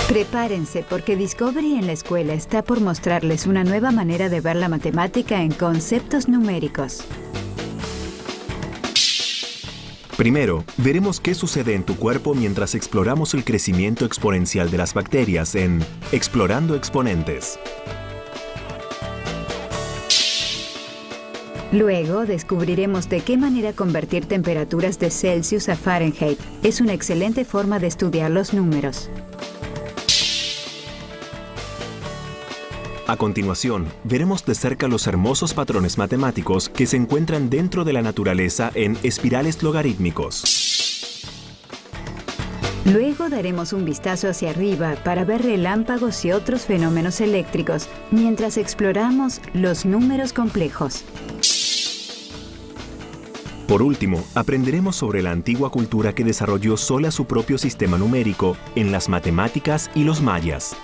Prepárense porque Discovery en la escuela está por mostrarles una nueva manera de ver la matemática en conceptos numéricos. Primero, veremos qué sucede en tu cuerpo mientras exploramos el crecimiento exponencial de las bacterias en Explorando Exponentes. Luego descubriremos de qué manera convertir temperaturas de Celsius a Fahrenheit. Es una excelente forma de estudiar los números. A continuación, veremos de cerca los hermosos patrones matemáticos que se encuentran dentro de la naturaleza en espirales logarítmicos. Luego daremos un vistazo hacia arriba para ver relámpagos y otros fenómenos eléctricos mientras exploramos los números complejos. Por último, aprenderemos sobre la antigua cultura que desarrolló sola su propio sistema numérico en las matemáticas y los mayas.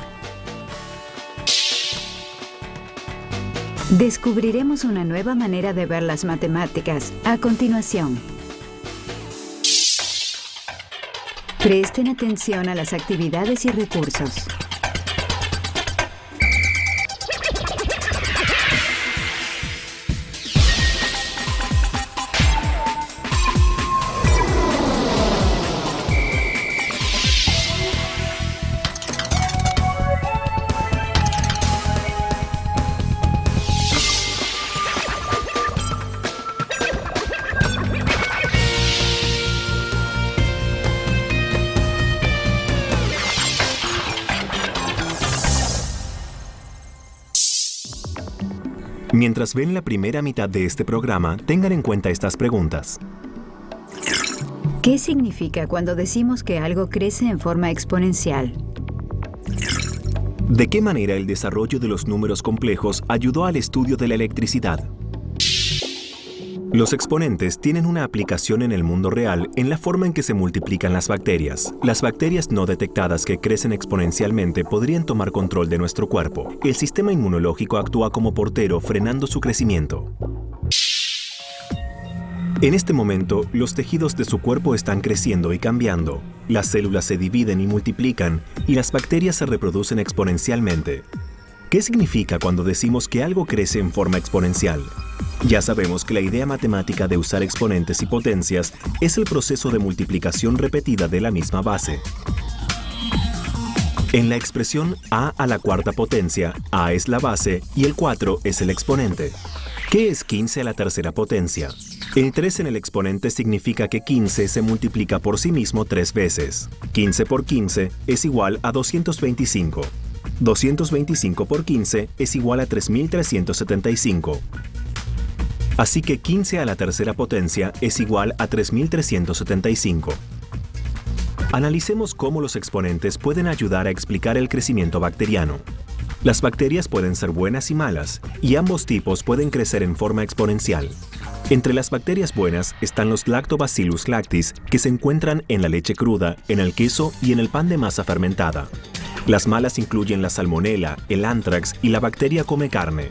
Descubriremos una nueva manera de ver las matemáticas a continuación. Presten atención a las actividades y recursos. Mientras ven la primera mitad de este programa, tengan en cuenta estas preguntas. ¿Qué significa cuando decimos que algo crece en forma exponencial? ¿De qué manera el desarrollo de los números complejos ayudó al estudio de la electricidad? Los exponentes tienen una aplicación en el mundo real en la forma en que se multiplican las bacterias. Las bacterias no detectadas que crecen exponencialmente podrían tomar control de nuestro cuerpo. El sistema inmunológico actúa como portero frenando su crecimiento. En este momento, los tejidos de su cuerpo están creciendo y cambiando. Las células se dividen y multiplican, y las bacterias se reproducen exponencialmente. ¿Qué significa cuando decimos que algo crece en forma exponencial? Ya sabemos que la idea matemática de usar exponentes y potencias es el proceso de multiplicación repetida de la misma base. En la expresión a la cuarta potencia, a es la base y el 4 es el exponente. ¿Qué es 15 a la tercera potencia? El 3 en el exponente significa que 15 se multiplica por sí mismo 3 veces. 15 por 15 es igual a 225. 225 por 15 es igual a 3375. Así que 15 a la tercera potencia es igual a 3375. Analicemos cómo los exponentes pueden ayudar a explicar el crecimiento bacteriano. Las bacterias pueden ser buenas y malas, y ambos tipos pueden crecer en forma exponencial. Entre las bacterias buenas están los Lactobacillus lactis, que se encuentran en la leche cruda, en el queso y en el pan de masa fermentada. Las malas incluyen la salmonela, el anthrax y la bacteria come carne.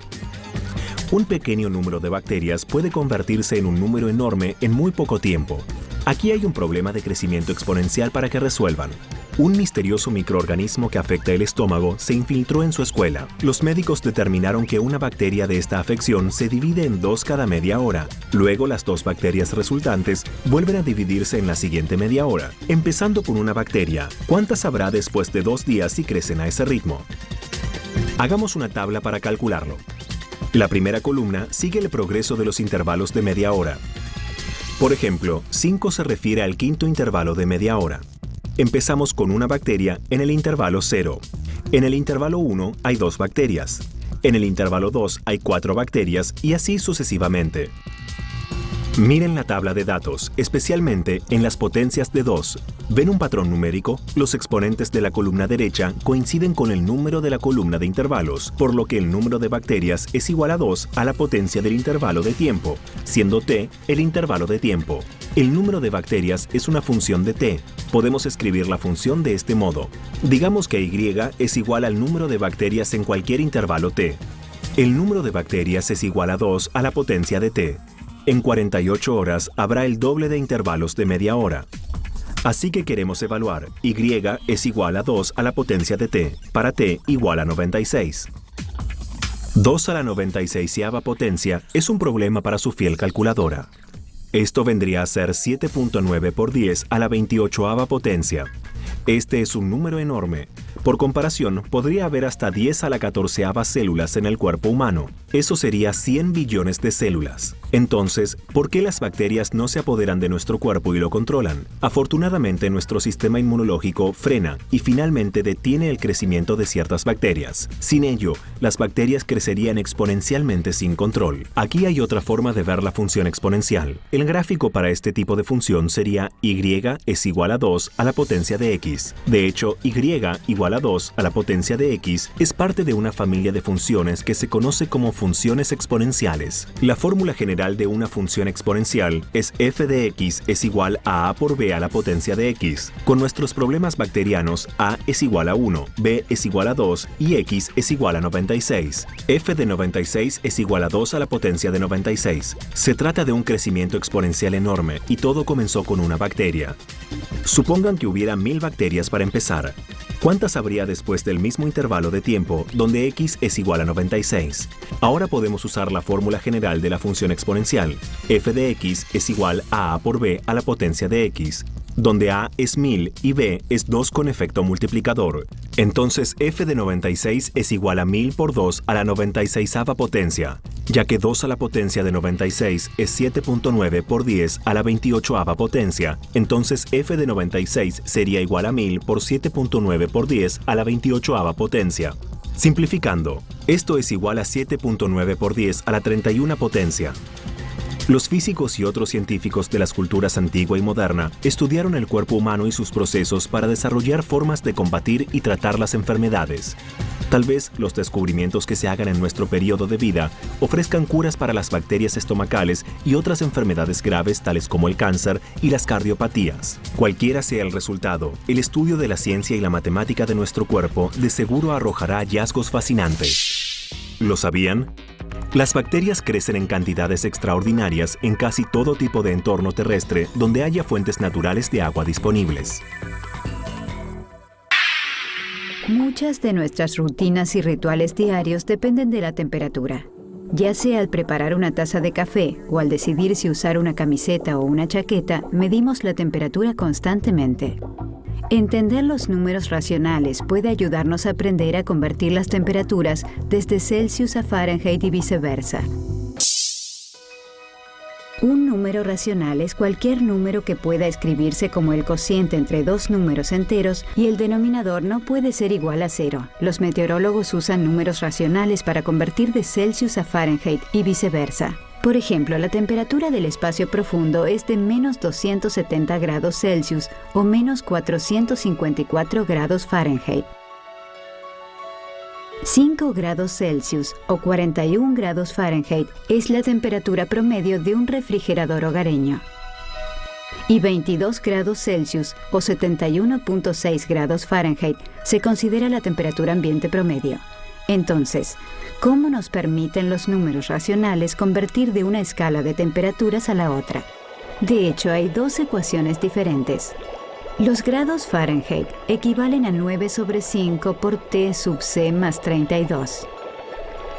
Un pequeño número de bacterias puede convertirse en un número enorme en muy poco tiempo. Aquí hay un problema de crecimiento exponencial para que resuelvan. Un misterioso microorganismo que afecta el estómago se infiltró en su escuela. Los médicos determinaron que una bacteria de esta afección se divide en 2 cada media hora. Luego, las 2 bacterias resultantes vuelven a dividirse en la siguiente media hora. Empezando con una bacteria, ¿cuántas habrá después de 2 días si crecen a ese ritmo? Hagamos una tabla para calcularlo. La primera columna sigue el progreso de los intervalos de media hora. Por ejemplo, 5 se refiere al quinto intervalo de media hora. Empezamos con una bacteria en el intervalo 0. En el intervalo 1 hay 2 bacterias. En el intervalo 2 hay 4 bacterias y así sucesivamente. Miren la tabla de datos, especialmente en las potencias de 2. ¿Ven un patrón numérico? Los exponentes de la columna derecha coinciden con el número de la columna de intervalos, por lo que el número de bacterias es igual a 2 a la potencia del intervalo de tiempo, siendo t el intervalo de tiempo. El número de bacterias es una función de t. Podemos escribir la función de este modo. Digamos que y es igual al número de bacterias en cualquier intervalo t. El número de bacterias es igual a 2 a la potencia de t. En 48 horas habrá el doble de intervalos de media hora. Así que queremos evaluar y es igual a 2 a la potencia de t, para t igual a 96. 2 a la 96ª potencia es un problema para su fiel calculadora. Esto vendría a ser 7.9 por 10 a la 28ª potencia. Este es un número enorme. Por comparación, podría haber hasta 10 a la 14ª células en el cuerpo humano. Eso sería 100 billones de células. Entonces, ¿por qué las bacterias no se apoderan de nuestro cuerpo y lo controlan? Afortunadamente, nuestro sistema inmunológico frena y finalmente detiene el crecimiento de ciertas bacterias. Sin ello, las bacterias crecerían exponencialmente sin control. Aquí hay otra forma de ver la función exponencial. El gráfico para este tipo de función sería y es igual a 2 a la potencia de x. De hecho, y igual a 2 a la potencia de x es parte de una familia de funciones que se conoce como funciones exponenciales. La fórmula general de una función exponencial es f de x es igual a por b a la potencia de x. Con nuestros problemas bacterianos, a es igual a 1, b es igual a 2 y x es igual a 96. F de 96 es igual a 2 a la potencia de 96. Se trata de un crecimiento exponencial enorme y todo comenzó con una bacteria. Supongan que hubiera 1000 bacterias para empezar. ¿Cuántas habría después del mismo intervalo de tiempo donde x es igual a 96? Ahora podemos usar la fórmula general de la función exponencial. F de x es igual a por b a la potencia de x, donde a es 1000 y b es 2 con efecto multiplicador. Entonces f de 96 es igual a 1000 por 2 a la 96ª potencia, ya que 2 a la potencia de 96 es 7.9 por 10 a la 28ª potencia. Entonces f de 96 sería igual a 1000 por 7.9 por 10 a la 28ª potencia. Simplificando, esto es igual a 7.9 por 10 a la 31 potencia. Los físicos y otros científicos de las culturas antigua y moderna estudiaron el cuerpo humano y sus procesos para desarrollar formas de combatir y tratar las enfermedades. Tal vez los descubrimientos que se hagan en nuestro periodo de vida ofrezcan curas para las bacterias estomacales y otras enfermedades graves tales como el cáncer y las cardiopatías. Cualquiera sea el resultado, el estudio de la ciencia y la matemática de nuestro cuerpo de seguro arrojará hallazgos fascinantes. ¿Lo sabían? Las bacterias crecen en cantidades extraordinarias en casi todo tipo de entorno terrestre donde haya fuentes naturales de agua disponibles. Muchas de nuestras rutinas y rituales diarios dependen de la temperatura. Ya sea al preparar una taza de café o al decidir si usar una camiseta o una chaqueta, medimos la temperatura constantemente. Entender los números racionales puede ayudarnos a aprender a convertir las temperaturas desde Celsius a Fahrenheit y viceversa. Un número racional es cualquier número que pueda escribirse como el cociente entre dos números enteros y el denominador no puede ser igual a 0. Los meteorólogos usan números racionales para convertir de Celsius a Fahrenheit y viceversa. Por ejemplo, la temperatura del espacio profundo es de menos 270 grados Celsius o menos 454 grados Fahrenheit. 5 grados Celsius o 41 grados Fahrenheit es la temperatura promedio de un refrigerador hogareño. Y 22 grados Celsius o 71.6 grados Fahrenheit se considera la temperatura ambiente promedio. Entonces, ¿cómo nos permiten los números racionales convertir de una escala de temperaturas a la otra? De hecho, hay dos ecuaciones diferentes. Los grados Fahrenheit equivalen a 9 sobre 5 por T sub C más 32.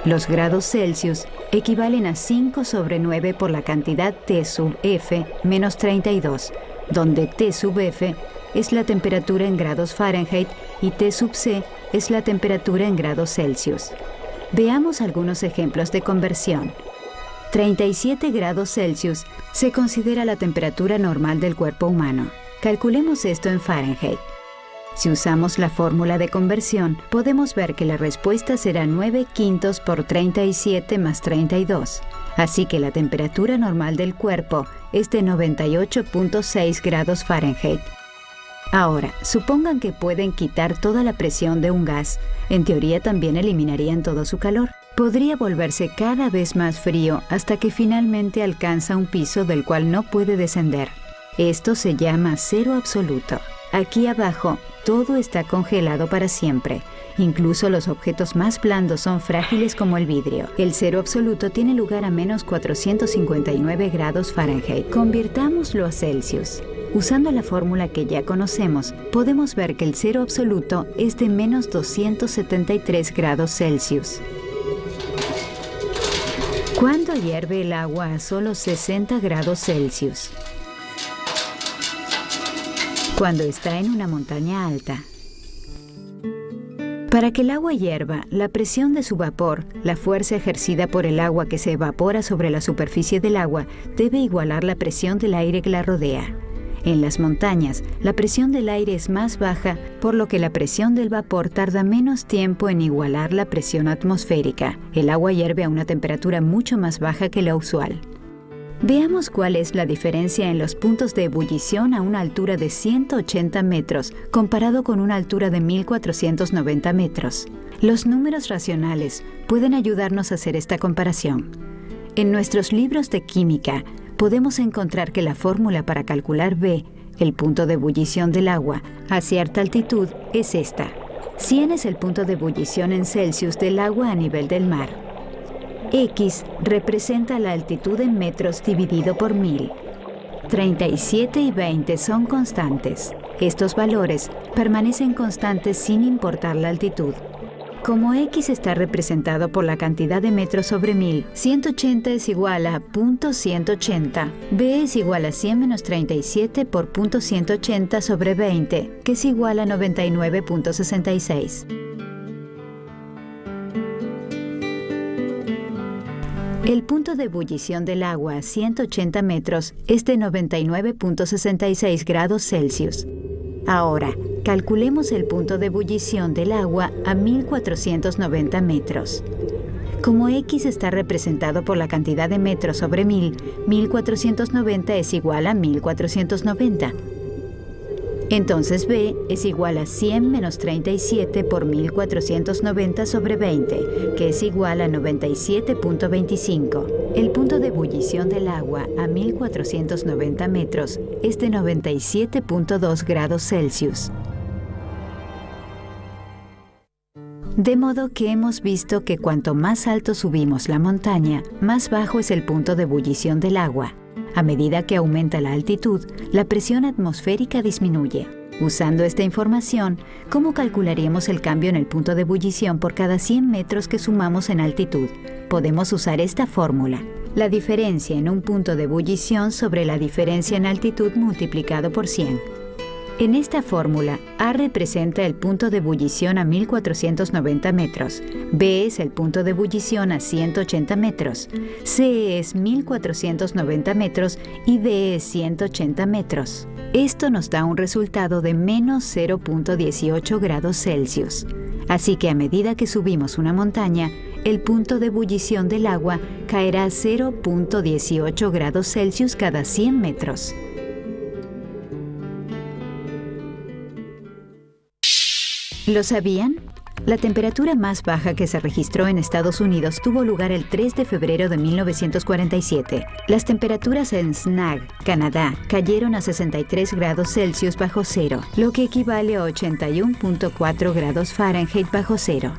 Los grados Celsius equivalen a 5 sobre 9 por la cantidad T sub F menos 32, donde T sub F es la temperatura en grados Fahrenheit y T sub C es la temperatura en grados Celsius. Veamos algunos ejemplos de conversión. 37 grados Celsius se considera la temperatura normal del cuerpo humano. Calculemos esto en Fahrenheit. Si usamos la fórmula de conversión, podemos ver que la respuesta será 9 quintos por 37 más 32. Así que la temperatura normal del cuerpo es de 98.6 grados Fahrenheit. Ahora, supongan que pueden quitar toda la presión de un gas. En teoría también eliminarían todo su calor. Podría volverse cada vez más frío hasta que finalmente alcanza un piso del cual no puede descender. Esto se llama cero absoluto. Aquí abajo, todo está congelado para siempre. Incluso los objetos más blandos son frágiles como el vidrio. El cero absoluto tiene lugar a menos 459 grados Fahrenheit. Convirtámoslo a Celsius. Usando la fórmula que ya conocemos, podemos ver que el cero absoluto es de menos 273 grados Celsius. ¿Cuándo hierve el agua a solo 60 grados Celsius? Cuando está en una montaña alta. Para que el agua hierva, la presión de su vapor, la fuerza ejercida por el agua que se evapora sobre la superficie del agua, debe igualar la presión del aire que la rodea. En las montañas, la presión del aire es más baja, por lo que la presión del vapor tarda menos tiempo en igualar la presión atmosférica. El agua hierve a una temperatura mucho más baja que la usual. Veamos cuál es la diferencia en los puntos de ebullición a una altura de 180 metros comparado con una altura de 1490 metros. Los números racionales pueden ayudarnos a hacer esta comparación. En nuestros libros de química, podemos encontrar que la fórmula para calcular B, el punto de ebullición del agua, a cierta altitud es esta. 100 es el punto de ebullición en Celsius del agua a nivel del mar. X representa la altitud en metros dividido por 1000. 37 y 20 son constantes. Estos valores permanecen constantes sin importar la altitud. Como X está representado por la cantidad de metros sobre 1000, 180 es igual a .180. B es igual a 100 menos 37 por .180 sobre 20, que es igual a 99.66. El punto de ebullición del agua a 180 metros es de 99.66 grados Celsius. Ahora, calculemos el punto de ebullición del agua a 1490 metros. Como X está representado por la cantidad de metros sobre 1000, 1490 es igual a 1490. Entonces B es igual a 100 menos 37 por 1490 sobre 20, que es igual a 97.25. El punto de ebullición del agua a 1490 metros es de 97.2 grados Celsius. De modo que hemos visto que cuanto más alto subimos la montaña, más bajo es el punto de ebullición del agua. A medida que aumenta la altitud, la presión atmosférica disminuye. Usando esta información, ¿cómo calcularíamos el cambio en el punto de ebullición por cada 100 metros que sumamos en altitud? Podemos usar esta fórmula. La diferencia en un punto de ebullición sobre la diferencia en altitud multiplicado por 100. En esta fórmula, A representa el punto de ebullición a 1490 metros, B es el punto de ebullición a 180 metros, C es 1490 metros y D es 180 metros. Esto nos da un resultado de menos 0.18 grados Celsius. Así que a medida que subimos una montaña, el punto de ebullición del agua caerá a 0.18 grados Celsius cada 100 metros. ¿Lo sabían? La temperatura más baja que se registró en Estados Unidos tuvo lugar el 3 de febrero de 1947. Las temperaturas en Snag, Canadá, cayeron a 63 grados Celsius bajo cero, lo que equivale a 81.4 grados Fahrenheit bajo cero.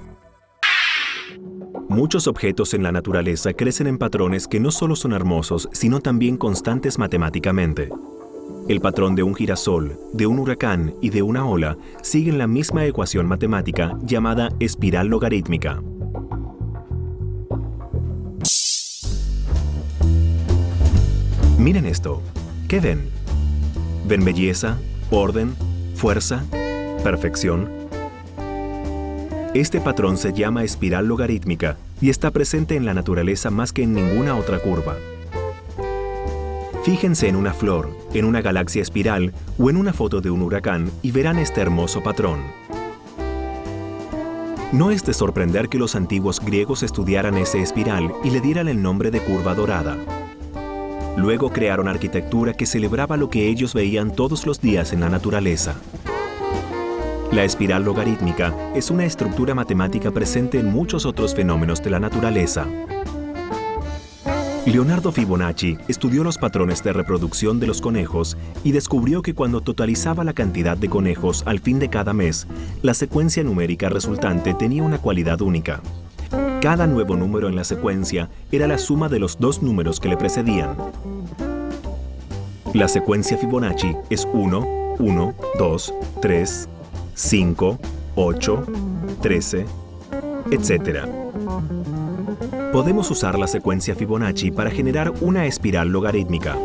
Muchos objetos en la naturaleza crecen en patrones que no solo son hermosos, sino también constantes matemáticamente. El patrón de un girasol, de un huracán y de una ola siguen la misma ecuación matemática llamada espiral logarítmica. Miren esto. ¿Qué ven? ¿Ven belleza, orden, fuerza, perfección? Este patrón se llama espiral logarítmica y está presente en la naturaleza más que en ninguna otra curva. Fíjense en una flor, en una galaxia espiral o en una foto de un huracán y verán este hermoso patrón. No es de sorprender que los antiguos griegos estudiaran ese espiral y le dieran el nombre de curva dorada. Luego crearon arquitectura que celebraba lo que ellos veían todos los días en la naturaleza. La espiral logarítmica es una estructura matemática presente en muchos otros fenómenos de la naturaleza. Leonardo Fibonacci estudió los patrones de reproducción de los conejos y descubrió que cuando totalizaba la cantidad de conejos al fin de cada mes, la secuencia numérica resultante tenía una cualidad única. Cada nuevo número en la secuencia era la suma de los dos números que le precedían. La secuencia Fibonacci es 1, 1, 2, 3, 5, 8, 13, etc. Podemos usar la secuencia Fibonacci para generar una espiral logarítmica.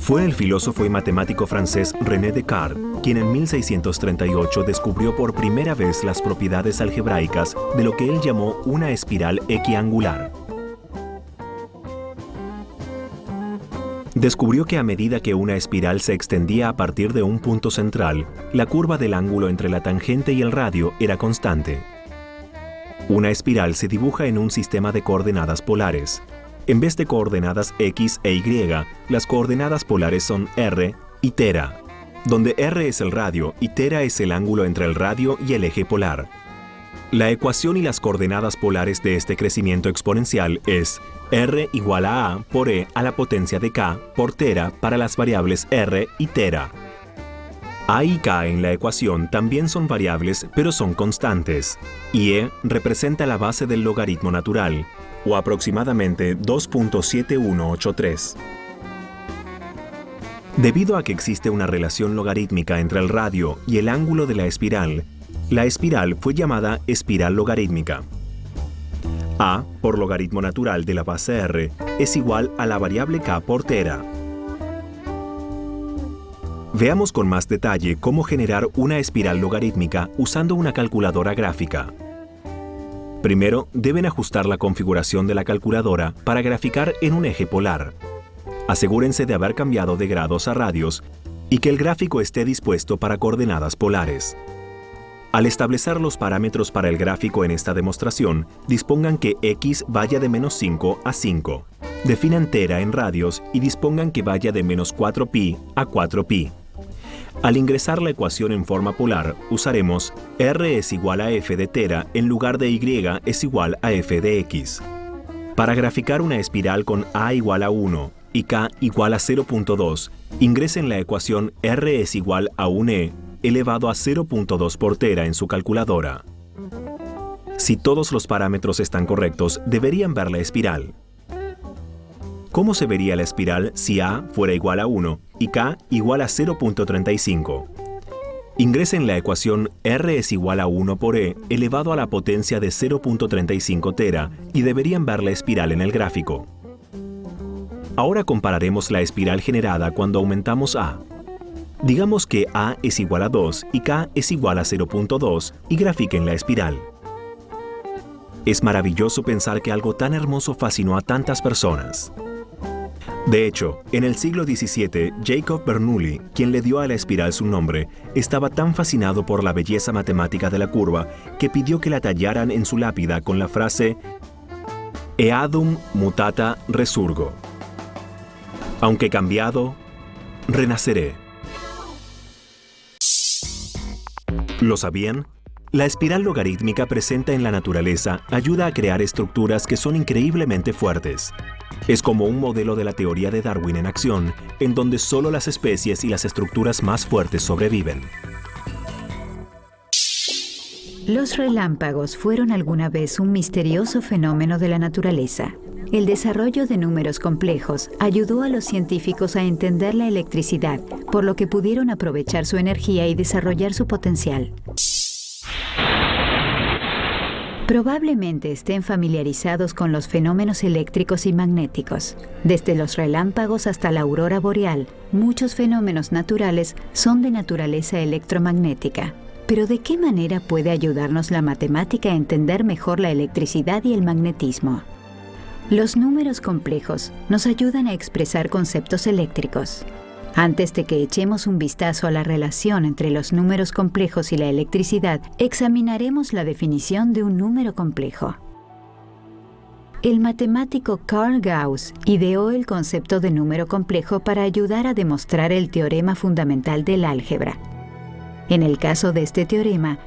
Fue el filósofo y matemático francés René Descartes quien en 1638 descubrió por primera vez las propiedades algebraicas de lo que él llamó una espiral equiangular. Descubrió que a medida que una espiral se extendía a partir de un punto central, la curva del ángulo entre la tangente y el radio era constante. Una espiral se dibuja en un sistema de coordenadas polares. En vez de coordenadas X e Y, las coordenadas polares son R y θ, donde R es el radio y θ es el ángulo entre el radio y el eje polar. La ecuación y las coordenadas polares de este crecimiento exponencial es R igual a por e a la potencia de k por θ para las variables R y θ. A y k en la ecuación también son variables, pero son constantes, y e representa la base del logaritmo natural, o aproximadamente 2.7183. Debido a que existe una relación logarítmica entre el radio y el ángulo de la espiral fue llamada espiral logarítmica. A, por logaritmo natural de la base R, es igual a la variable k por θ. Veamos con más detalle cómo generar una espiral logarítmica usando una calculadora gráfica. Primero, deben ajustar la configuración de la calculadora para graficar en un eje polar. Asegúrense de haber cambiado de grados a radios y que el gráfico esté dispuesto para coordenadas polares. Al establecer los parámetros para el gráfico en esta demostración, dispongan que x vaya de -5 a 5. Definan θ en radios y dispongan que vaya de -4pi a 4pi. Al ingresar la ecuación en forma polar, usaremos r es igual a f de θ en lugar de y es igual a f de x. Para graficar una espiral con a igual a 1 y k igual a 0.2, ingresen la ecuación r es igual a 1e elevado a 0.2 por θ en su calculadora. Si todos los parámetros están correctos, deberían ver la espiral. ¿Cómo se vería la espiral si a fuera igual a 1 y k igual a 0.35? Ingresen la ecuación r es igual a 1 por e elevado a la potencia de 0.35 θ y deberían ver la espiral en el gráfico. Ahora compararemos la espiral generada cuando aumentamos a. Digamos que a es igual a 2 y k es igual a 0.2 y grafiquen la espiral. Es maravilloso pensar que algo tan hermoso fascinó a tantas personas. De hecho, en el siglo XVII, Jacob Bernoulli, quien le dio a la espiral su nombre, estaba tan fascinado por la belleza matemática de la curva que pidió que la tallaran en su lápida con la frase «Eadum mutata resurgo». Aunque cambiado, renaceré. ¿Lo sabían? La espiral logarítmica presente en la naturaleza ayuda a crear estructuras que son increíblemente fuertes. Es como un modelo de la teoría de Darwin en acción, en donde solo las especies y las estructuras más fuertes sobreviven. Los relámpagos fueron alguna vez un misterioso fenómeno de la naturaleza. El desarrollo de números complejos ayudó a los científicos a entender la electricidad, por lo que pudieron aprovechar su energía y desarrollar su potencial. Probablemente estén familiarizados con los fenómenos eléctricos y magnéticos. Desde los relámpagos hasta la aurora boreal, muchos fenómenos naturales son de naturaleza electromagnética. Pero ¿de qué manera puede ayudarnos la matemática a entender mejor la electricidad y el magnetismo? Los números complejos nos ayudan a expresar conceptos eléctricos. Antes de que echemos un vistazo a la relación entre los números complejos y la electricidad, examinaremos la definición de un número complejo. El matemático Carl Gauss ideó el concepto de número complejo para ayudar a demostrar el teorema fundamental del álgebra. En el caso de este teorema,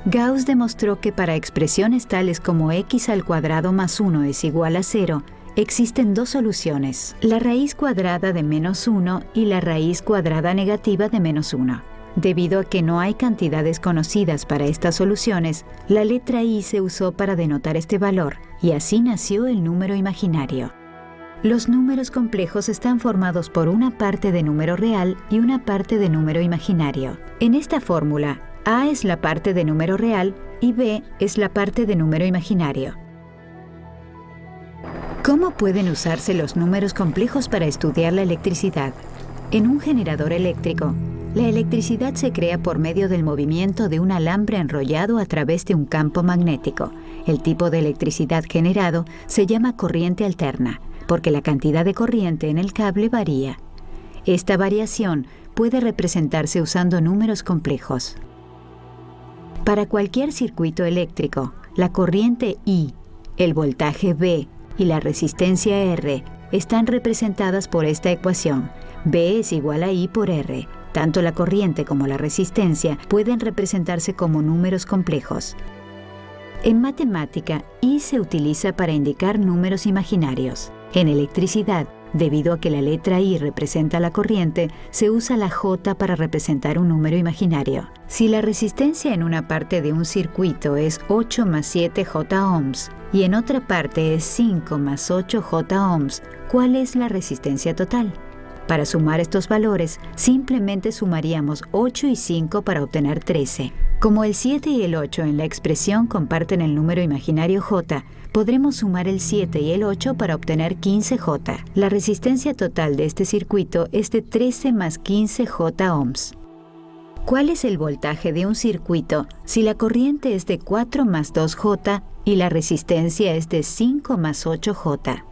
Gauss demostró que para expresiones tales como x al cuadrado más 1 es igual a 0, existen dos soluciones, la raíz cuadrada de -1 y la raíz cuadrada negativa de -1. Debido a que no hay cantidades conocidas para estas soluciones, la letra i se usó para denotar este valor, y así nació el número imaginario. Los números complejos están formados por una parte de número real y una parte de número imaginario. En esta fórmula, A es la parte de número real y B es la parte de número imaginario. ¿Cómo pueden usarse los números complejos para estudiar la electricidad? En un generador eléctrico, la electricidad se crea por medio del movimiento de un alambre enrollado a través de un campo magnético. El tipo de electricidad generado se llama corriente alterna, porque la cantidad de corriente en el cable varía. Esta variación puede representarse usando números complejos. Para cualquier circuito eléctrico, la corriente I, el voltaje V y la resistencia R están representadas por esta ecuación. V es igual a I por R. Tanto la corriente como la resistencia pueden representarse como números complejos. En matemática, I se utiliza para indicar números imaginarios. En electricidad, debido a que la letra I representa la corriente, se usa la J para representar un número imaginario. Si la resistencia en una parte de un circuito es 8 más 7 J ohms y en otra parte es 5 más 8 J ohms, ¿cuál es la resistencia total? Para sumar estos valores, simplemente sumaríamos 8 y 5 para obtener 13. Como el 7 y el 8 en la expresión comparten el número imaginario J, podremos sumar el 7 y el 8 para obtener 15J. La resistencia total de este circuito es de 13 más 15 J ohms. ¿Cuál es el voltaje de un circuito si la corriente es de 4 más 2J y la resistencia es de 5 más 8J?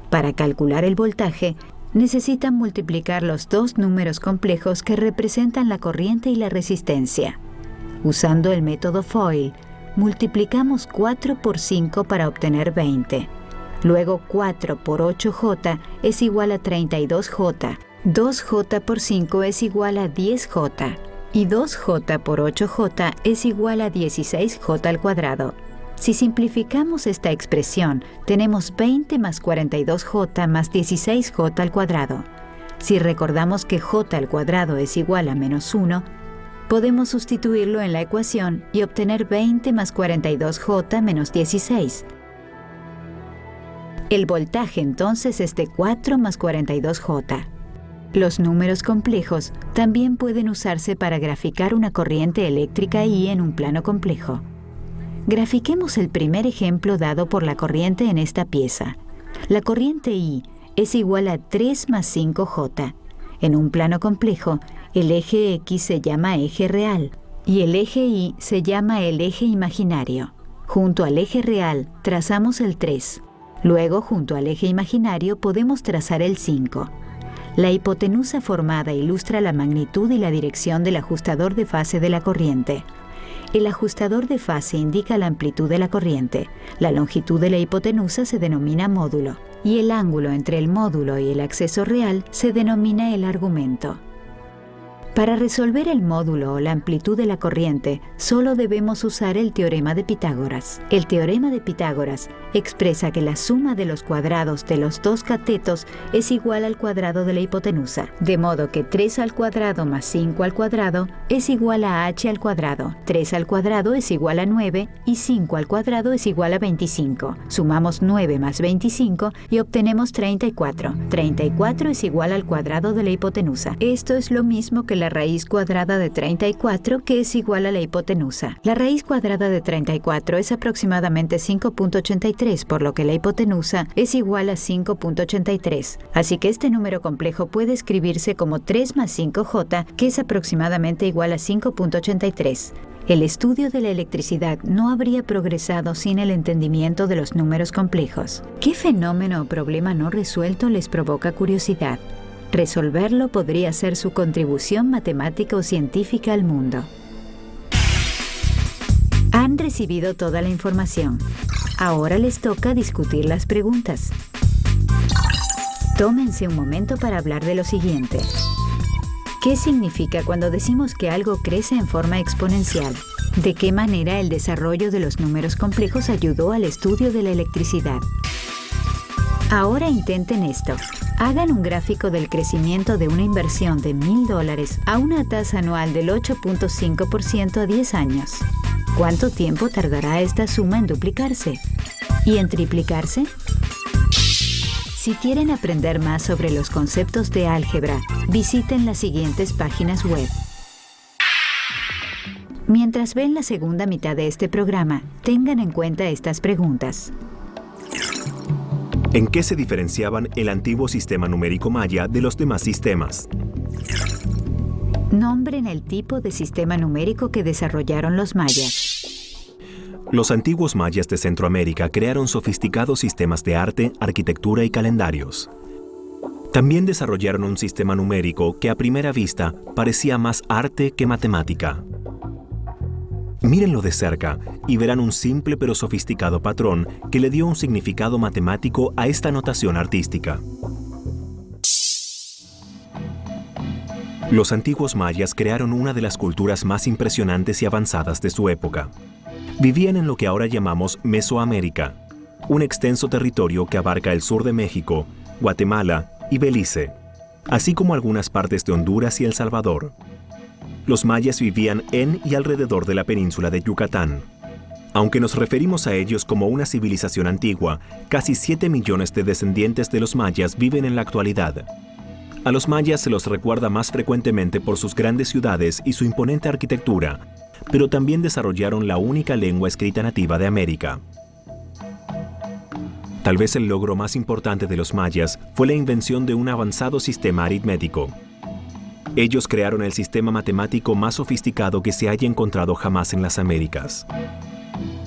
Para calcular el voltaje, necesitan multiplicar los dos números complejos que representan la corriente y la resistencia. Usando el método FOIL, multiplicamos 4 por 5 para obtener 20. Luego 4 por 8J es igual a 32J. 2J por 5 es igual a 10J. Y 2J por 8J es igual a 16J al cuadrado. Si simplificamos esta expresión, tenemos 20 más 42J más 16J al cuadrado. Si recordamos que J al cuadrado es igual a menos 1, podemos sustituirlo en la ecuación y obtener 20 más 42J menos 16. El voltaje entonces es de 4 más 42J. Los números complejos también pueden usarse para graficar una corriente eléctrica I en un plano complejo. Grafiquemos el primer ejemplo dado por la corriente en esta pieza. La corriente I es igual a 3 más 5J. En un plano complejo, el eje X se llama eje real y el eje Y se llama el eje imaginario. Junto al eje real trazamos el 3. Luego, junto al eje imaginario, podemos trazar el 5. La hipotenusa formada ilustra la magnitud y la dirección del ajustador de fase de la corriente. El ajustador de fase indica la amplitud de la corriente. La longitud de la hipotenusa se denomina módulo y el ángulo entre el módulo y el acceso real se denomina el argumento. Para resolver el módulo o la amplitud de la corriente, solo debemos usar el teorema de Pitágoras. El teorema de Pitágoras expresa que la suma de los cuadrados de los dos catetos es igual al cuadrado de la hipotenusa, de modo que 3 al cuadrado más 5 al cuadrado es igual a h al cuadrado. 3 al cuadrado es igual a 9 y 5 al cuadrado es igual a 25. Sumamos 9 más 25 y obtenemos 34. 34 es igual al cuadrado de la hipotenusa. Esto es lo mismo que la raíz cuadrada de 34, que es igual a la hipotenusa. La raíz cuadrada de 34 es aproximadamente 5.83, por lo que la hipotenusa es igual a 5.83. Así que este número complejo puede escribirse como 3 más 5J, que es aproximadamente igual a 5.83. El estudio de la electricidad no habría progresado sin el entendimiento de los números complejos. ¿Qué fenómeno o problema no resuelto les provoca curiosidad? Resolverlo podría ser su contribución matemática o científica al mundo. Han recibido toda la información. Ahora les toca discutir las preguntas. Tómense un momento para hablar de lo siguiente. ¿Qué significa cuando decimos que algo crece en forma exponencial? ¿De qué manera el desarrollo de los números complejos ayudó al estudio de la electricidad? Ahora intenten esto. Hagan un gráfico del crecimiento de una inversión de $1,000 a una tasa anual del 8.5% a 10 años. ¿Cuánto tiempo tardará esta suma en duplicarse? ¿Y en triplicarse? Si quieren aprender más sobre los conceptos de álgebra, visiten las siguientes páginas web. Mientras ven la segunda mitad de este programa, tengan en cuenta estas preguntas. ¿En qué se diferenciaban el antiguo sistema numérico maya de los demás sistemas? Nombren el tipo de sistema numérico que desarrollaron los mayas. Los antiguos mayas de Centroamérica crearon sofisticados sistemas de arte, arquitectura y calendarios. También desarrollaron un sistema numérico que a primera vista parecía más arte que matemática. Mírenlo de cerca y verán un simple pero sofisticado patrón que le dio un significado matemático a esta notación artística. Los antiguos mayas crearon una de las culturas más impresionantes y avanzadas de su época. Vivían en lo que ahora llamamos Mesoamérica, un extenso territorio que abarca el sur de México, Guatemala y Belice, así como algunas partes de Honduras y El Salvador. Los mayas vivían en y alrededor de la península de Yucatán. Aunque nos referimos a ellos como una civilización antigua, casi 7 millones de descendientes de los mayas viven en la actualidad. A los mayas se los recuerda más frecuentemente por sus grandes ciudades y su imponente arquitectura, pero también desarrollaron la única lengua escrita nativa de América. Tal vez el logro más importante de los mayas fue la invención de un avanzado sistema aritmético. Ellos crearon el sistema matemático más sofisticado que se haya encontrado jamás en las Américas.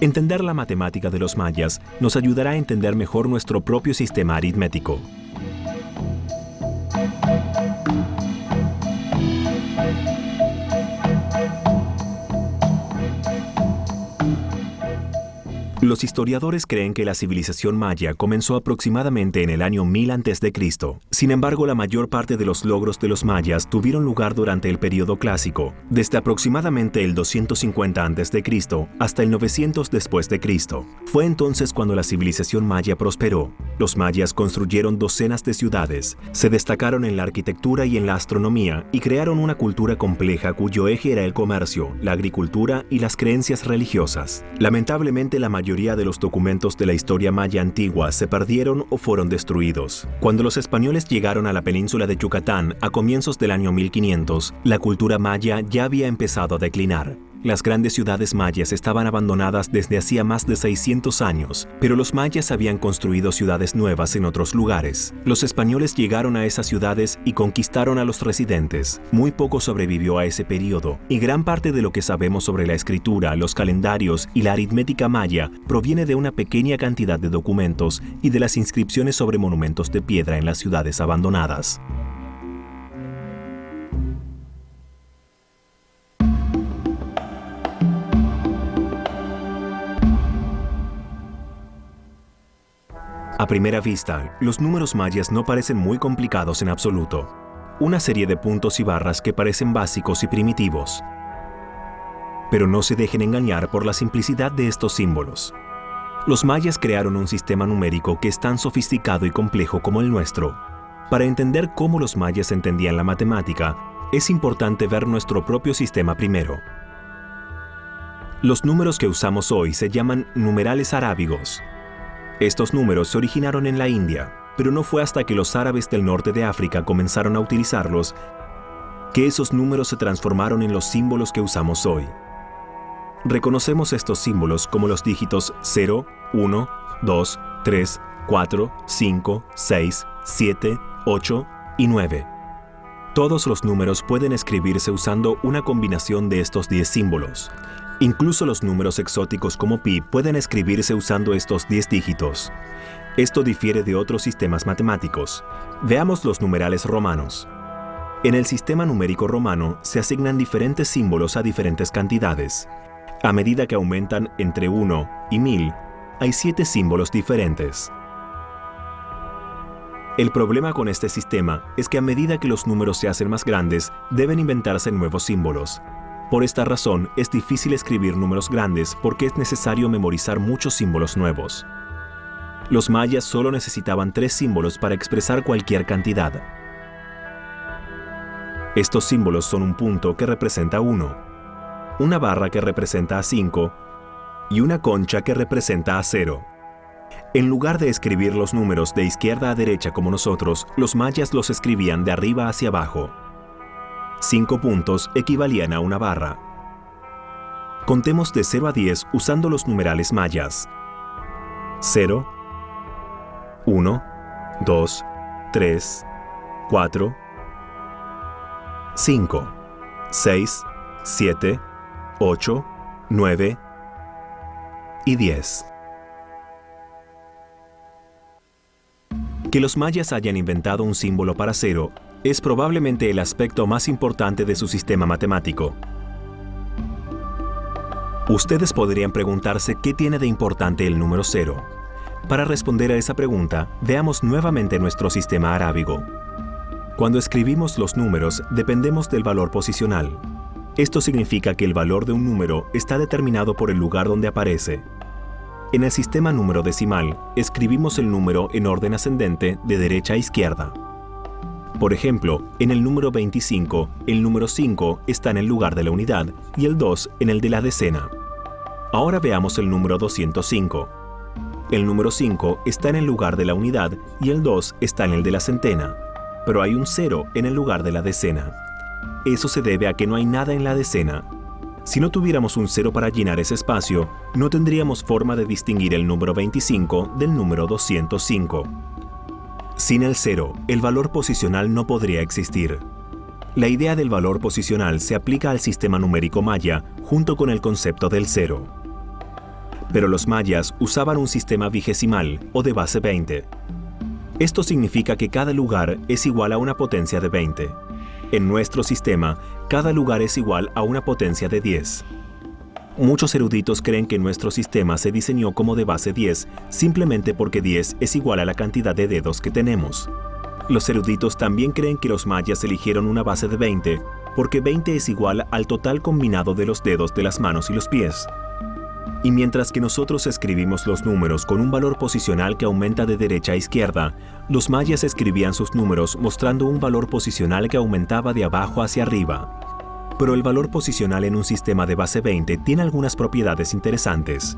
Entender la matemática de los mayas nos ayudará a entender mejor nuestro propio sistema aritmético. Los historiadores creen que la civilización maya comenzó aproximadamente en el año 1000 a.C. Sin embargo, la mayor parte de los logros de los mayas tuvieron lugar durante el período clásico, desde aproximadamente el 250 a.C. hasta el 900 después de Cristo. Fue entonces cuando la civilización maya prosperó. Los mayas construyeron docenas de ciudades, se destacaron en la arquitectura y en la astronomía y crearon una cultura compleja cuyo eje era el comercio, la agricultura y las creencias religiosas. Lamentablemente, la mayoría de los documentos de la historia maya antigua se perdieron o fueron destruidos. Cuando los españoles llegaron a la península de Yucatán a comienzos del año 1500, la cultura maya ya había empezado a declinar. Las grandes ciudades mayas estaban abandonadas desde hacía más de 600 años, pero los mayas habían construido ciudades nuevas en otros lugares. Los españoles llegaron a esas ciudades y conquistaron a los residentes. Muy poco sobrevivió a ese periodo, y gran parte de lo que sabemos sobre la escritura, los calendarios y la aritmética maya proviene de una pequeña cantidad de documentos y de las inscripciones sobre monumentos de piedra en las ciudades abandonadas. A primera vista, los números mayas no parecen muy complicados en absoluto. Una serie de puntos y barras que parecen básicos y primitivos. Pero no se dejen engañar por la simplicidad de estos símbolos. Los mayas crearon un sistema numérico que es tan sofisticado y complejo como el nuestro. Para entender cómo los mayas entendían la matemática, es importante ver nuestro propio sistema primero. Los números que usamos hoy se llaman numerales arábigos. Estos números se originaron en la India, pero no fue hasta que los árabes del norte de África comenzaron a utilizarlos que esos números se transformaron en los símbolos que usamos hoy. Reconocemos estos símbolos como los dígitos 0, 1, 2, 3, 4, 5, 6, 7, 8 y 9. Todos los números pueden escribirse usando una combinación de estos 10 símbolos. Incluso los números exóticos como pi pueden escribirse usando estos 10 dígitos. Esto difiere de otros sistemas matemáticos. Veamos los numerales romanos. En el sistema numérico romano se asignan diferentes símbolos a diferentes cantidades. A medida que aumentan entre 1 y 1000, hay 7 símbolos diferentes. El problema con este sistema es que a medida que los números se hacen más grandes, deben inventarse nuevos símbolos. Por esta razón, es difícil escribir números grandes porque es necesario memorizar muchos símbolos nuevos. Los mayas solo necesitaban 3 símbolos para expresar cualquier cantidad. Estos símbolos son un punto que representa 1, una barra que representa a 5 y una concha que representa a 0. En lugar de escribir los números de izquierda a derecha como nosotros, los mayas los escribían de arriba hacia abajo. 5 puntos equivalían a una barra. Contemos de 0 a 10 usando los numerales mayas. 0, 1, 2, 3, 4, 5, 6, 7, 8, 9 y 10. Que los mayas hayan inventado un símbolo para 0 es probablemente el aspecto más importante de su sistema matemático. Ustedes podrían preguntarse qué tiene de importante el número 0. Para responder a esa pregunta, veamos nuevamente nuestro sistema arábigo. Cuando escribimos los números, dependemos del valor posicional. Esto significa que el valor de un número está determinado por el lugar donde aparece. En el sistema número decimal, escribimos el número en orden ascendente de derecha a izquierda. Por ejemplo, en el número 25, el número 5 está en el lugar de la unidad y el 2 en el de la decena. Ahora veamos el número 205. El número 5 está en el lugar de la unidad y el 2 está en el de la centena, pero hay un 0 en el lugar de la decena. Eso se debe a que no hay nada en la decena. Si no tuviéramos un 0 para llenar ese espacio, no tendríamos forma de distinguir el número 25 del número 205. Sin el 0, el valor posicional no podría existir. La idea del valor posicional se aplica al sistema numérico maya junto con el concepto del 0. Pero los mayas usaban un sistema vigesimal o de base 20. Esto significa que cada lugar es igual a una potencia de 20. En nuestro sistema, cada lugar es igual a una potencia de 10. Muchos eruditos creen que nuestro sistema se diseñó como de base 10 simplemente porque 10 es igual a la cantidad de dedos que tenemos. Los eruditos también creen que los mayas eligieron una base de 20 porque 20 es igual al total combinado de los dedos de las manos y los pies. Y mientras que nosotros escribimos los números con un valor posicional que aumenta de derecha a izquierda, los mayas escribían sus números mostrando un valor posicional que aumentaba de abajo hacia arriba. Pero el valor posicional en un sistema de base 20 tiene algunas propiedades interesantes.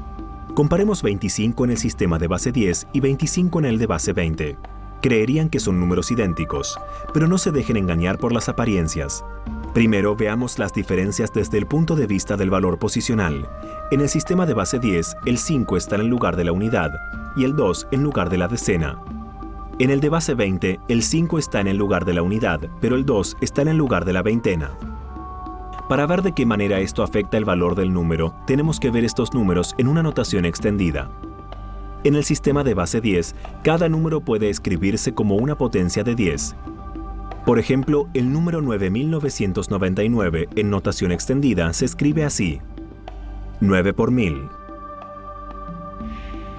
Comparemos 25 en el sistema de base 10 y 25 en el de base 20. Creerían que son números idénticos, pero no se dejen engañar por las apariencias. Primero veamos las diferencias desde el punto de vista del valor posicional. En el sistema de base 10, el 5 está en el lugar de la unidad y el 2 en lugar de la decena. En el de base 20, el 5 está en el lugar de la unidad, pero el 2 está en el lugar de la veintena. Para ver de qué manera esto afecta el valor del número, tenemos que ver estos números en una notación extendida. En el sistema de base 10, cada número puede escribirse como una potencia de 10. Por ejemplo, el número 9999 en notación extendida se escribe así: 9 por 1000,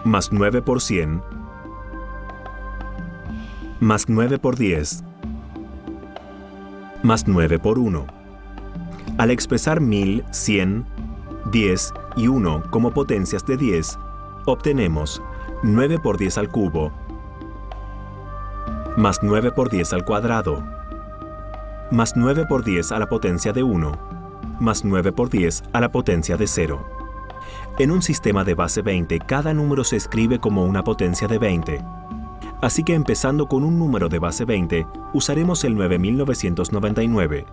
más 9 por 100, más 9 por 10, más 9 por 1. Al expresar 1000, 100, 10 y 1 como potencias de 10, obtenemos 9 por 10 al cubo, más 9 por 10 al cuadrado, más 9 por 10 a la potencia de 1, más 9 por 10 a la potencia de 0. En un sistema de base 20, cada número se escribe como una potencia de 20. Así que empezando con un número de base 20, usaremos el 9999.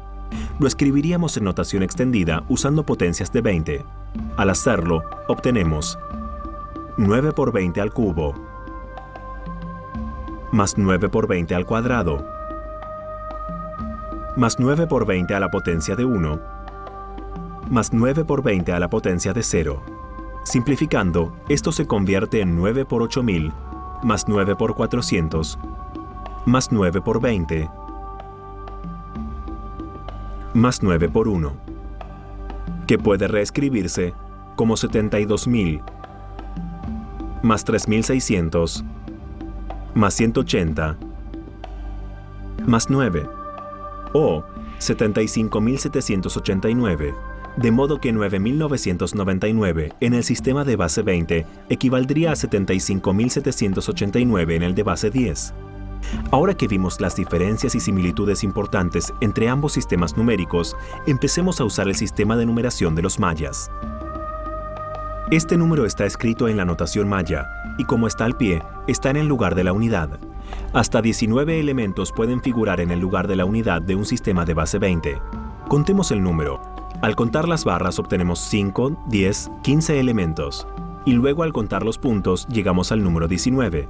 Lo escribiríamos en notación extendida usando potencias de 20. Al hacerlo, obtenemos 9 por 20 al cubo, más 9 por 20 al cuadrado, más 9 por 20 a la potencia de 1, más 9 por 20 a la potencia de 0. Simplificando, esto se convierte en 9 por 8000, más 9 por 400, más 9 por 20, más 9 por 1, que puede reescribirse como 72000, más 3600, más 180, más 9, o 75789, de modo que 9999 en el sistema de base 20 equivaldría a 75789 en el de base 10. Ahora que vimos las diferencias y similitudes importantes entre ambos sistemas numéricos, empecemos a usar el sistema de numeración de los mayas. Este número está escrito en la notación maya y como está al pie, está en el lugar de la unidad. Hasta 19 elementos pueden figurar en el lugar de la unidad de un sistema de base 20. Contemos el número. Al contar las barras obtenemos 5, 10, 15 elementos. Y luego al contar los puntos llegamos al número 19.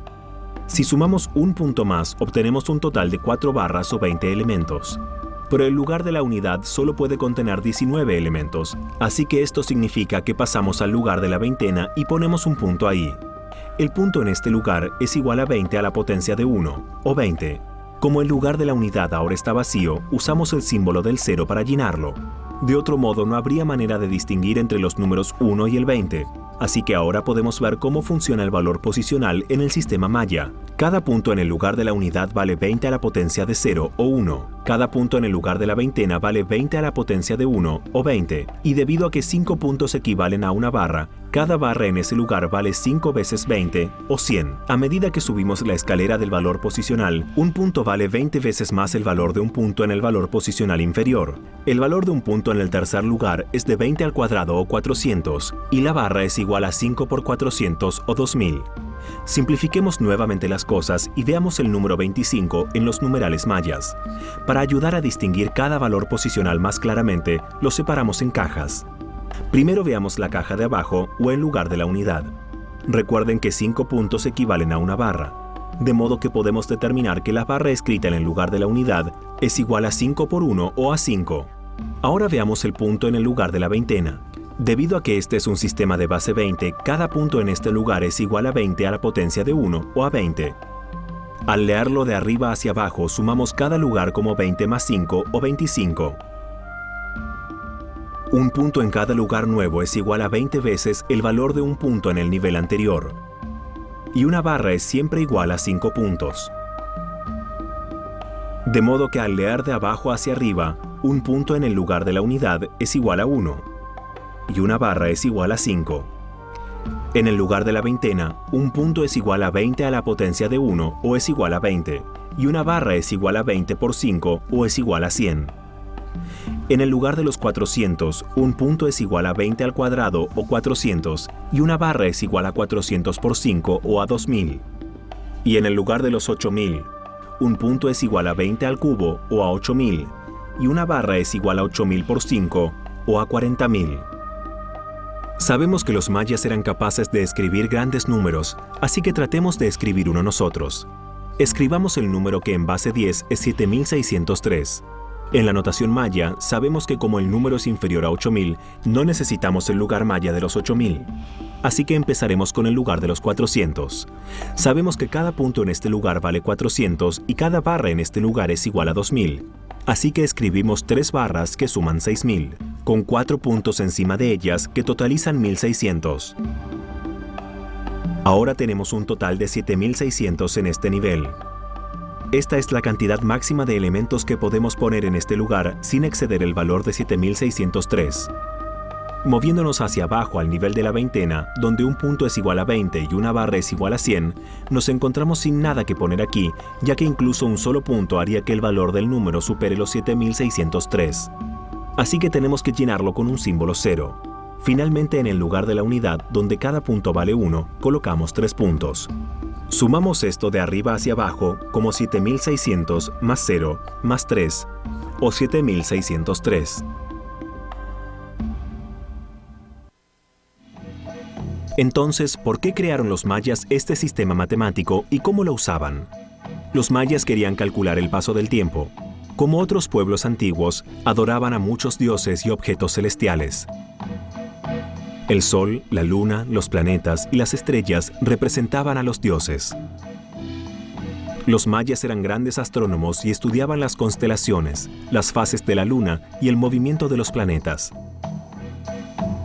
Si sumamos un punto más, obtenemos un total de 4 barras o 20 elementos. Pero el lugar de la unidad solo puede contener 19 elementos, así que esto significa que pasamos al lugar de la veintena y ponemos un punto ahí. El punto en este lugar es igual a 20 a la potencia de 1, o 20. Como el lugar de la unidad ahora está vacío, usamos el símbolo del 0 para llenarlo. De otro modo, no habría manera de distinguir entre los números 1 y el 20. Así que ahora podemos ver cómo funciona el valor posicional en el sistema Maya. Cada punto en el lugar de la unidad vale 20 a la potencia de 0 o 1. Cada punto en el lugar de la veintena vale 20 a la potencia de 1 o 20. Y debido a que 5 puntos equivalen a una barra, cada barra en ese lugar vale 5 veces 20 o 100. A medida que subimos la escalera del valor posicional, un punto vale 20 veces más el valor de un punto en el valor posicional inferior. El valor de un punto en el tercer lugar es de 20 al cuadrado o 400, y la barra es igual a 5 por 400 o 2000. Simplifiquemos nuevamente las cosas y veamos el número 25 en los numerales mayas. Para ayudar a distinguir cada valor posicional más claramente, los separamos en cajas. Primero veamos la caja de abajo o en lugar de la unidad. Recuerden que 5 puntos equivalen a una barra, de modo que podemos determinar que la barra escrita en el lugar de la unidad es igual a 5 por 1 o a 5. Ahora veamos el punto en el lugar de la veintena. Debido a que este es un sistema de base 20, cada punto en este lugar es igual a 20 a la potencia de 1 o a 20. Al leerlo de arriba hacia abajo, sumamos cada lugar como 20 más 5 o 25. Un punto en cada lugar nuevo es igual a 20 veces el valor de un punto en el nivel anterior. Y una barra es siempre igual a 5 puntos. De modo que al leer de abajo hacia arriba, un punto en el lugar de la unidad es igual a 1. Y una barra es igual a 5. En el lugar de la veintena, un punto es igual a 20 a la potencia de 1 o es igual a 20, y una barra es igual a 20 por 5 o es igual a 100. En el lugar de los 400, un punto es igual a 20 al cuadrado o 400, y una barra es igual a 400 por 5 o a 2000. Y en el lugar de los 8000, un punto es igual a 20 al cubo o a 8000, y una barra es igual a 8000 por 5 o a 40000. Sabemos que los mayas eran capaces de escribir grandes números, así que tratemos de escribir uno nosotros. Escribamos el número que en base 10 es 7603. En la notación maya, sabemos que como el número es inferior a 8000, no necesitamos el lugar maya de los 8000. Así que empezaremos con el lugar de los 400. Sabemos que cada punto en este lugar vale 400 y cada barra en este lugar es igual a 2000. Así que escribimos 3 barras que suman 6000, con 4 puntos encima de ellas que totalizan 1600. Ahora tenemos un total de 7600 en este nivel. Esta es la cantidad máxima de elementos que podemos poner en este lugar sin exceder el valor de 7603. Moviéndonos hacia abajo al nivel de la veintena, donde un punto es igual a 20 y una barra es igual a 100, nos encontramos sin nada que poner aquí, ya que incluso un solo punto haría que el valor del número supere los 7603. Así que tenemos que llenarlo con un símbolo 0. Finalmente, en el lugar de la unidad, donde cada punto vale 1, colocamos 3 puntos. Sumamos esto de arriba hacia abajo como 7600 más 0 más 3, o 7603. Entonces, ¿por qué crearon los mayas este sistema matemático y cómo lo usaban? Los mayas querían calcular el paso del tiempo. Como otros pueblos antiguos, adoraban a muchos dioses y objetos celestiales. El sol, la luna, los planetas y las estrellas representaban a los dioses. Los mayas eran grandes astrónomos y estudiaban las constelaciones, las fases de la luna y el movimiento de los planetas.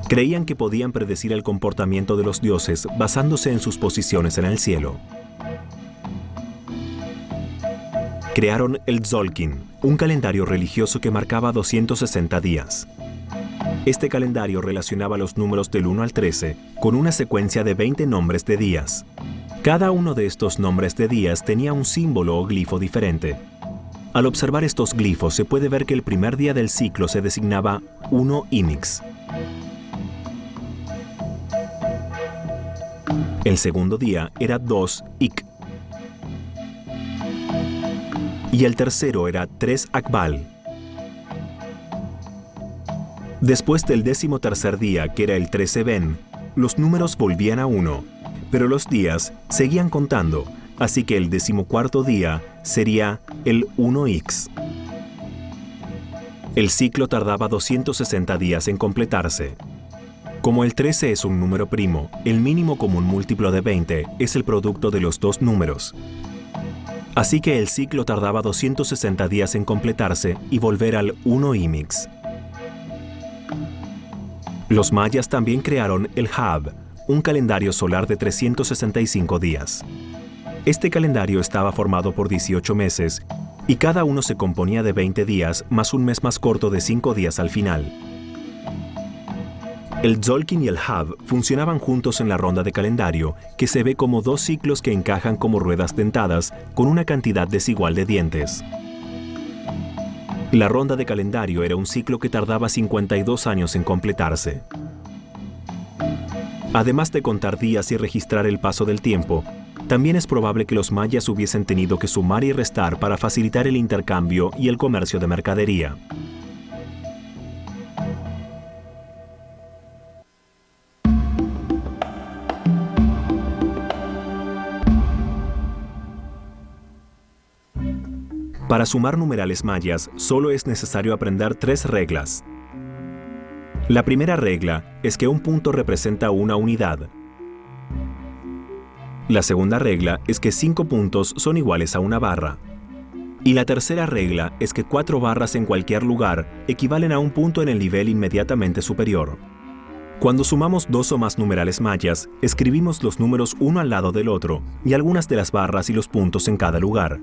Creían que podían predecir el comportamiento de los dioses basándose en sus posiciones en el cielo. Crearon el Tzolk'in, un calendario religioso que marcaba 260 días. Este calendario relacionaba los números del 1 al 13 con una secuencia de 20 nombres de días. Cada uno de estos nombres de días tenía un símbolo o glifo diferente. Al observar estos glifos se puede ver que el primer día del ciclo se designaba 1 Imix. El segundo día era 2 ik. Y el tercero era 3 akbal. Después del 13º día, que era el 13 ben, los números volvían a 1, pero los días seguían contando, así que el 14º día sería el 1x. El ciclo tardaba 260 días en completarse. Como el 13 es un número primo, el mínimo común múltiplo de 20 es el producto de los dos números. Así que el ciclo tardaba 260 días en completarse y volver al 1imx. Los mayas también crearon el Hab, un calendario solar de 365 días. Este calendario estaba formado por 18 meses y cada uno se componía de 20 días más un mes más corto de 5 días al final. El Tzolk'in y el Hab funcionaban juntos en la ronda de calendario, que se ve como dos ciclos que encajan como ruedas dentadas con una cantidad desigual de dientes. La ronda de calendario era un ciclo que tardaba 52 años en completarse. Además de contar días y registrar el paso del tiempo, también es probable que los mayas hubiesen tenido que sumar y restar para facilitar el intercambio y el comercio de mercadería. Para sumar numerales mayas, solo es necesario aprender 3 reglas. La primera regla es que un punto representa una unidad. La segunda regla es que 5 puntos son iguales a una barra. Y la tercera regla es que 4 barras en cualquier lugar equivalen a un punto en el nivel inmediatamente superior. Cuando sumamos 2 o más numerales mayas, escribimos los números uno al lado del otro y algunas de las barras y los puntos en cada lugar.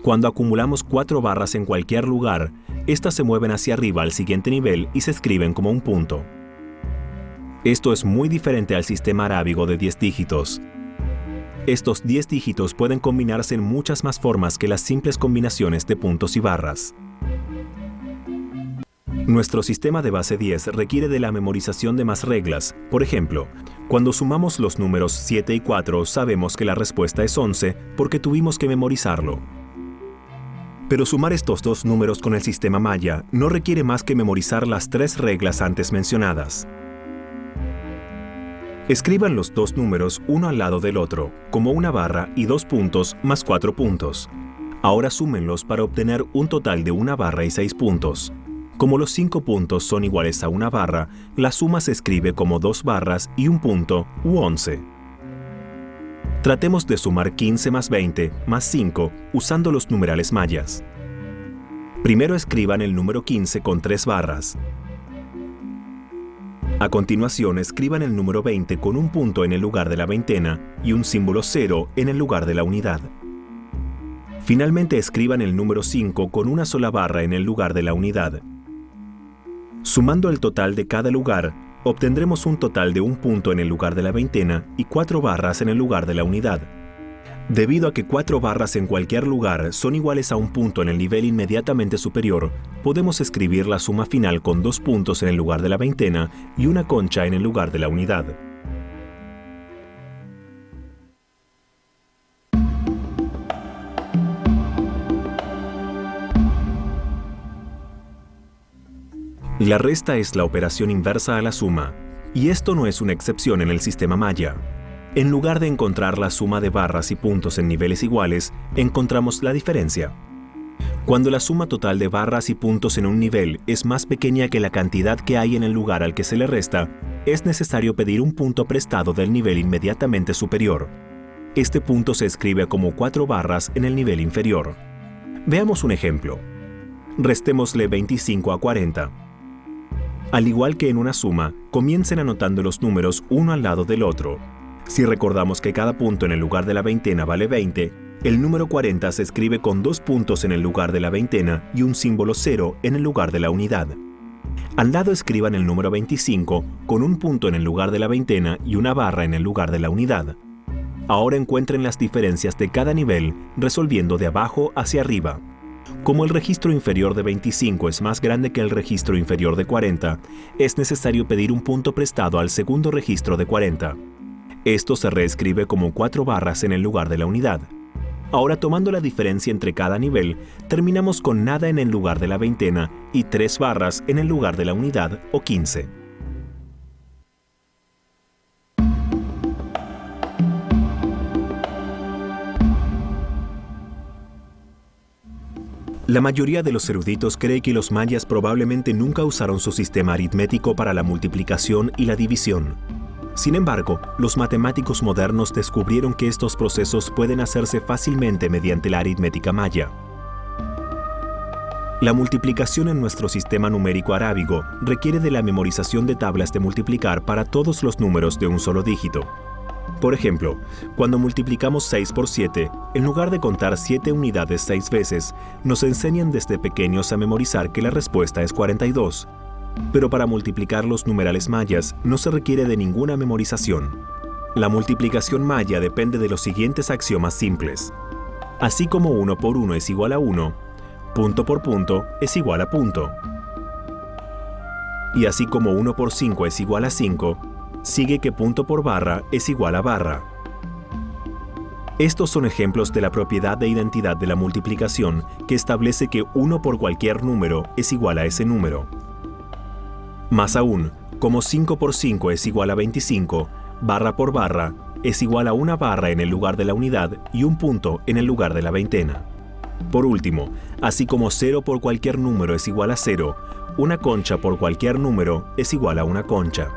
Cuando acumulamos 4 barras en cualquier lugar, estas se mueven hacia arriba al siguiente nivel y se escriben como un punto. Esto es muy diferente al sistema arábigo de 10 dígitos. Estos 10 dígitos pueden combinarse en muchas más formas que las simples combinaciones de puntos y barras. Nuestro sistema de base 10 requiere de la memorización de más reglas. Por ejemplo, cuando sumamos los números 7 y 4, sabemos que la respuesta es 11 porque tuvimos que memorizarlo. Pero sumar estos dos números con el sistema maya no requiere más que memorizar las 3 reglas antes mencionadas. Escriban los dos números uno al lado del otro, como una barra y 2 puntos más 4 puntos. Ahora súmenlos para obtener un total de una barra y 6 puntos. Como los 5 puntos son iguales a una barra, la suma se escribe como 2 barras y un punto, u 11. Tratemos de sumar 15 más 20 más 5 usando los numerales mayas. Primero escriban el número 15 con 3 barras. A continuación escriban el número 20 con un punto en el lugar de la veintena y un símbolo 0 en el lugar de la unidad. Finalmente escriban el número 5 con una sola barra en el lugar de la unidad. Sumando el total de cada lugar, obtendremos un total de un punto en el lugar de la veintena y 4 barras en el lugar de la unidad. Debido a que 4 barras en cualquier lugar son iguales a un punto en el nivel inmediatamente superior, podemos escribir la suma final con 2 puntos en el lugar de la veintena y una concha en el lugar de la unidad. La resta es la operación inversa a la suma, y esto no es una excepción en el sistema maya. En lugar de encontrar la suma de barras y puntos en niveles iguales, encontramos la diferencia. Cuando la suma total de barras y puntos en un nivel es más pequeña que la cantidad que hay en el lugar al que se le resta, es necesario pedir un punto prestado del nivel inmediatamente superior. Este punto se escribe como 4 barras en el nivel inferior. Veamos un ejemplo. Restémosle 25 a 40. Al igual que en una suma, comiencen anotando los números uno al lado del otro. Si recordamos que cada punto en el lugar de la veintena vale 20, el número 40 se escribe con 2 puntos en el lugar de la veintena y un símbolo 0 en el lugar de la unidad. Al lado escriban el número 25 con un punto en el lugar de la veintena y una barra en el lugar de la unidad. Ahora encuentren las diferencias de cada nivel resolviendo de abajo hacia arriba. Como el registro inferior de 25 es más grande que el registro inferior de 40, es necesario pedir un punto prestado al segundo registro de 40. Esto se reescribe como 4 barras en el lugar de la unidad. Ahora, tomando la diferencia entre cada nivel, terminamos con nada en el lugar de la veintena y 3 barras en el lugar de la unidad o 15. La mayoría de los eruditos cree que los mayas probablemente nunca usaron su sistema aritmético para la multiplicación y la división. Sin embargo, los matemáticos modernos descubrieron que estos procesos pueden hacerse fácilmente mediante la aritmética maya. La multiplicación en nuestro sistema numérico arábigo requiere de la memorización de tablas de multiplicar para todos los números de un solo dígito. Por ejemplo, cuando multiplicamos 6 por 7, en lugar de contar 7 unidades 6 veces, nos enseñan desde pequeños a memorizar que la respuesta es 42. Pero para multiplicar los numerales mayas no se requiere de ninguna memorización. La multiplicación maya depende de los siguientes axiomas simples. Así como 1 por 1 es igual a 1, punto por punto es igual a punto. Y así como 1 por 5 es igual a 5, sigue que punto por barra es igual a barra. Estos son ejemplos de la propiedad de identidad de la multiplicación que establece que 1 por cualquier número es igual a ese número. Más aún, como 5 por 5 es igual a 25, barra por barra es igual a una barra en el lugar de la unidad y un punto en el lugar de la veintena. Por último, así como 0 por cualquier número es igual a 0, una concha por cualquier número es igual a una concha.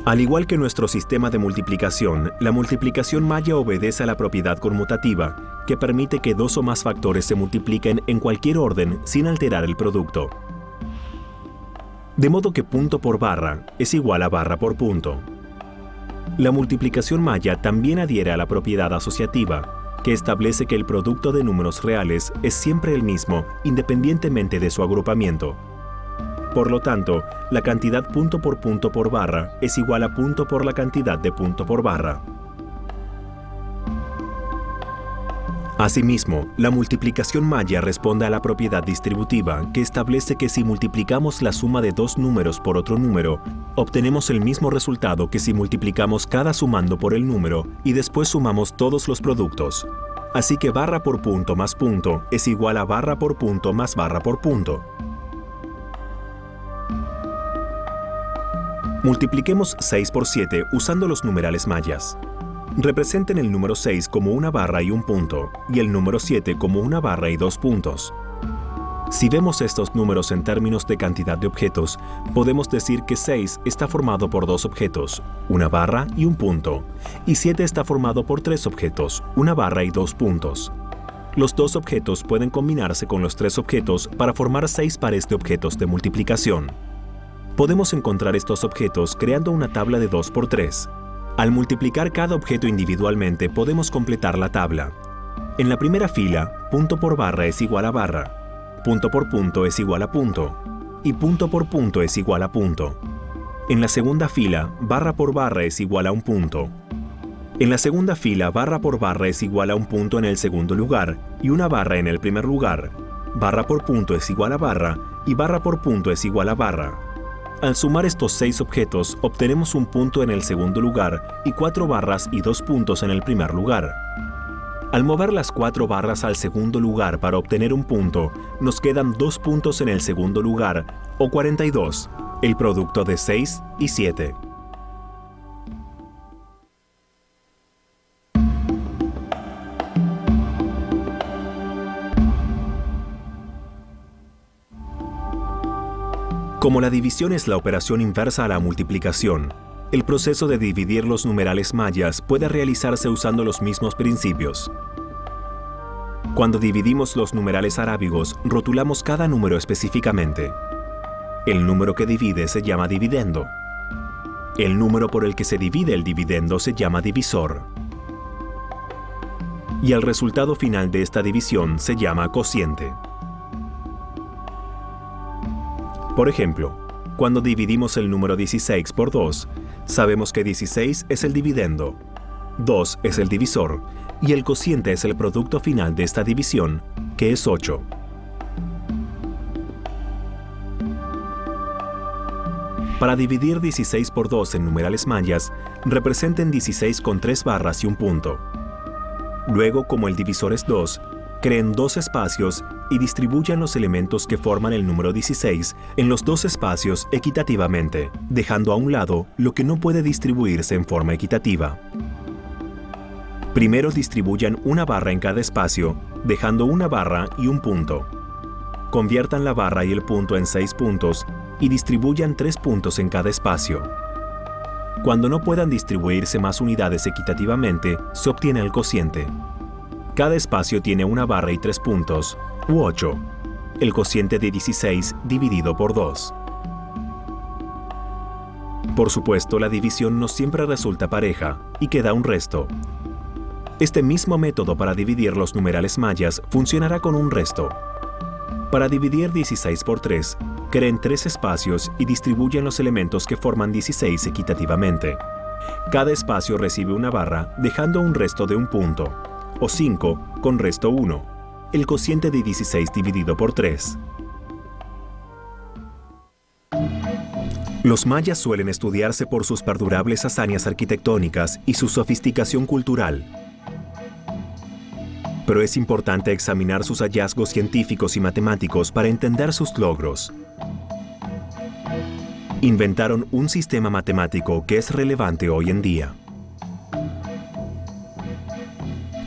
Al igual que nuestro sistema de multiplicación, la multiplicación maya obedece a la propiedad conmutativa, que permite que 2 o más factores se multipliquen en cualquier orden sin alterar el producto. De modo que punto por barra es igual a barra por punto. La multiplicación maya también adhiere a la propiedad asociativa, que establece que el producto de números reales es siempre el mismo, independientemente de su agrupamiento. Por lo tanto, la cantidad punto por barra es igual a punto por la cantidad de punto por barra. Asimismo, la multiplicación maya responde a la propiedad distributiva, que establece que si multiplicamos la suma de 2 números por otro número, obtenemos el mismo resultado que si multiplicamos cada sumando por el número y después sumamos todos los productos. Así que barra por punto más punto es igual a barra por punto más barra por punto. Multipliquemos 6 por 7 usando los numerales mayas. Representen el número 6 como una barra y un punto, y el número 7 como una barra y 2 puntos. Si vemos estos números en términos de cantidad de objetos, podemos decir que 6 está formado por 2 objetos, una barra y un punto, y 7 está formado por 3 objetos, una barra y 2 puntos. Los 2 objetos pueden combinarse con los 3 objetos para formar 6 pares de objetos de multiplicación. Podemos encontrar estos objetos creando una tabla de 2 por 3. Al multiplicar cada objeto individualmente podemos completar la tabla. En la primera fila, punto por barra es igual a barra, punto por punto es igual a punto, y punto por punto es igual a punto. En la segunda fila, barra por barra es igual a un punto. En la segunda fila, barra por barra es igual a un punto en el segundo lugar y una barra en el primer lugar. Barra por punto es igual a barra y barra por punto es igual a barra. Al sumar estos 6 objetos, obtenemos un punto en el segundo lugar y 4 barras y 2 puntos en el primer lugar. Al mover las 4 barras al segundo lugar para obtener un punto, nos quedan 2 puntos en el segundo lugar, o 42, el producto de 6 y 7. Como la división es la operación inversa a la multiplicación, el proceso de dividir los numerales mayas puede realizarse usando los mismos principios. Cuando dividimos los numerales arábigos, rotulamos cada número específicamente. El número que divide se llama dividendo. El número por el que se divide el dividendo se llama divisor. Y el resultado final de esta división se llama cociente. Por ejemplo, cuando dividimos el número 16 por 2, sabemos que 16 es el dividendo, 2 es el divisor y el cociente es el producto final de esta división, que es 8. Para dividir 16 por 2 en numerales mayas, representen 16 con 3 barras y un punto. Luego, como el divisor es 2, creen 2 espacios y distribuyan los elementos que forman el número 16 en los 2 espacios equitativamente, dejando a un lado lo que no puede distribuirse en forma equitativa. Primero distribuyan una barra en cada espacio, dejando una barra y un punto. Conviertan la barra y el punto en 6 puntos y distribuyan 3 puntos en cada espacio. Cuando no puedan distribuirse más unidades equitativamente, se obtiene el cociente. Cada espacio tiene una barra y 3 puntos, u 8, el cociente de 16 dividido por 2. Por supuesto, la división no siempre resulta pareja y queda un resto. Este mismo método para dividir los numerales mayas funcionará con un resto. Para dividir 16 por 3, creen 3 espacios y distribuyen los elementos que forman 16 equitativamente. Cada espacio recibe una barra, dejando un resto de un punto, o 5 con resto 1, el cociente de 16 dividido por 3. Los mayas suelen estudiarse por sus perdurables hazañas arquitectónicas y su sofisticación cultural. Pero es importante examinar sus hallazgos científicos y matemáticos para entender sus logros. Inventaron un sistema matemático que es relevante hoy en día.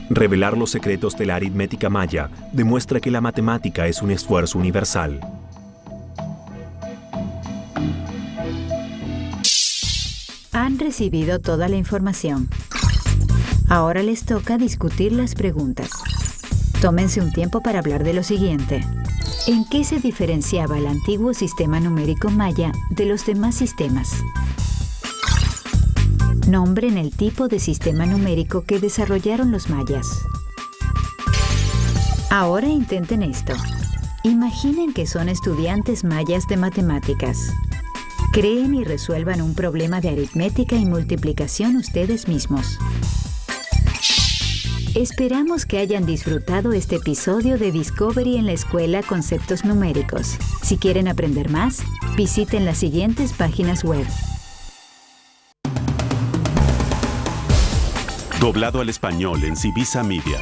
Revelar los secretos de la aritmética maya demuestra que la matemática es un esfuerzo universal. Han recibido toda la información. Ahora les toca discutir las preguntas. Tómense un tiempo para hablar de lo siguiente. ¿En qué se diferenciaba el antiguo sistema numérico maya de los demás sistemas? Nombren el tipo de sistema numérico que desarrollaron los mayas. Ahora intenten esto. Imaginen que son estudiantes mayas de matemáticas. Creen y resuelvan un problema de aritmética y multiplicación ustedes mismos. Esperamos que hayan disfrutado este episodio de Discovery en la Escuela Conceptos Numéricos. Si quieren aprender más, visiten las siguientes páginas web. Doblado al español en Civisa Media.